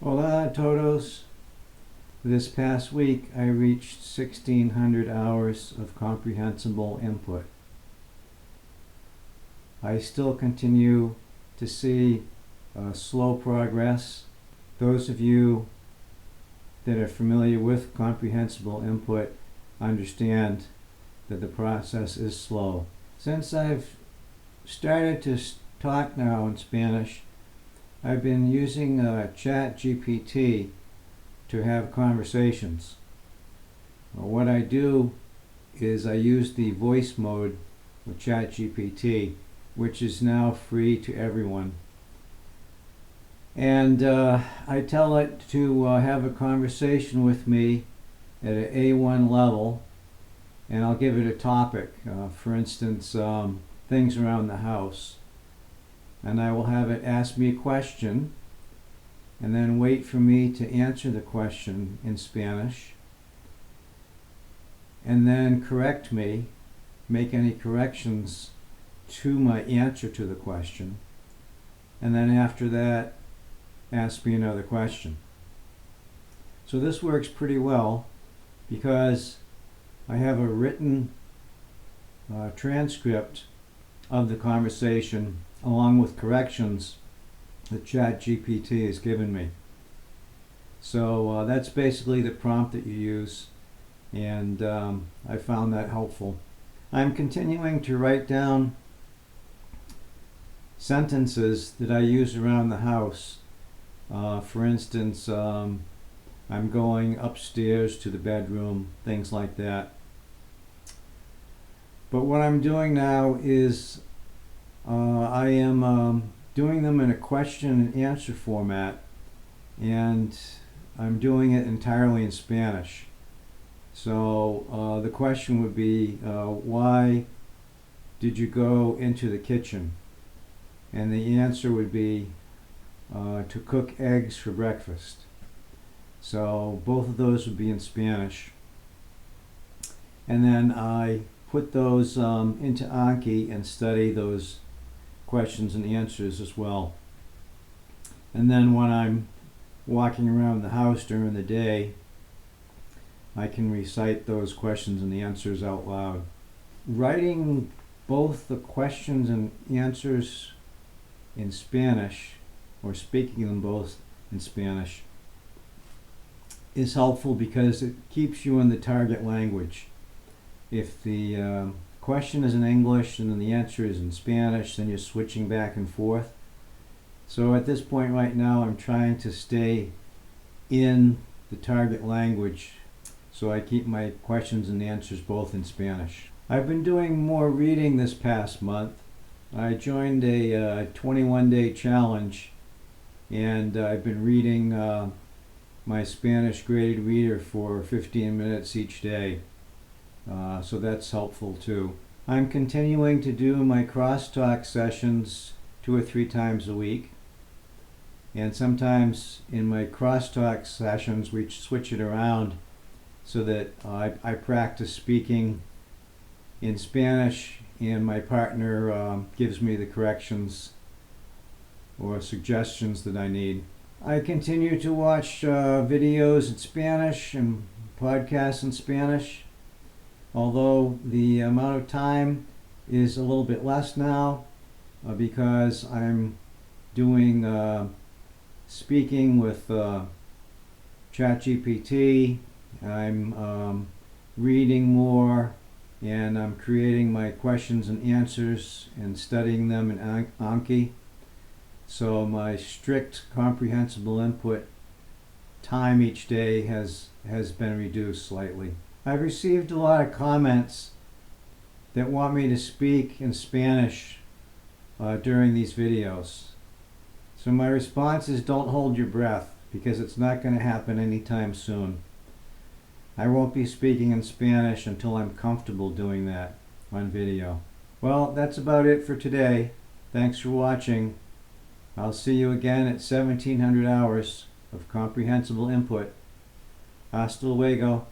Hola a todos. This past week I reached 1,600 hours of comprehensible input. I still continue to see slow progress. Those of you that are familiar with comprehensible input understand that the process is slow. Since I've started to talk now in Spanish, I've been using ChatGPT to have conversations. What I do is I use the voice mode with ChatGPT, which is now free to everyone. And I tell it to have a conversation with me at an A1 level, and I'll give it a topic, for instance, things around the house. And I will have it ask me a question and then wait for me to answer the question in Spanish and then correct me, make any corrections to my answer to the question, and then after that ask me another question. So this works pretty well because I have a written transcript of the conversation along with corrections that ChatGPT has given me. So that's basically the prompt that you use, and I found that helpful. I'm continuing to write down sentences that I use around the house. For instance, I'm going upstairs to the bedroom, things like that. But what I'm doing now is I am doing them in a question and answer format, and I'm doing it entirely in Spanish. So the question would be, why did you go into the kitchen? And the answer would be to cook eggs for breakfast. So both of those would be in Spanish. And then I put those into Anki and study those questions and answers as well. And then when I'm walking around the house during the day, I can recite those questions and answers out loud. Writing both the questions and answers in Spanish, or speaking them both in Spanish, is helpful because it keeps you in the target language. If the question is in English and then the answer is in Spanish, then you're switching back and forth. So at this point right now, I'm trying to stay in the target language, so I keep my questions and answers both in Spanish. I've been doing more reading this past month. I joined a 21-day challenge, and I've been reading my Spanish graded reader for 15 minutes each day. So that's helpful too. I'm continuing to do my crosstalk sessions 2 or 3 times a week. And sometimes in my crosstalk sessions we switch it around so that I practice speaking in Spanish and my partner gives me the corrections or suggestions that I need. I continue to watch videos in Spanish and podcasts in Spanish, although the amount of time is a little bit less now because I'm doing speaking with ChatGPT. I'm reading more, and I'm creating my questions and answers and studying them in Anki. So my strict comprehensible input time each day has been reduced slightly. I've received a lot of comments that want me to speak in Spanish during these videos. So my response is, don't hold your breath, because it's not going to happen anytime soon. I won't be speaking in Spanish until I'm comfortable doing that on video. Well, that's about it for today. Thanks for watching. I'll see you again at 1,700 hours of comprehensible input. Hasta luego.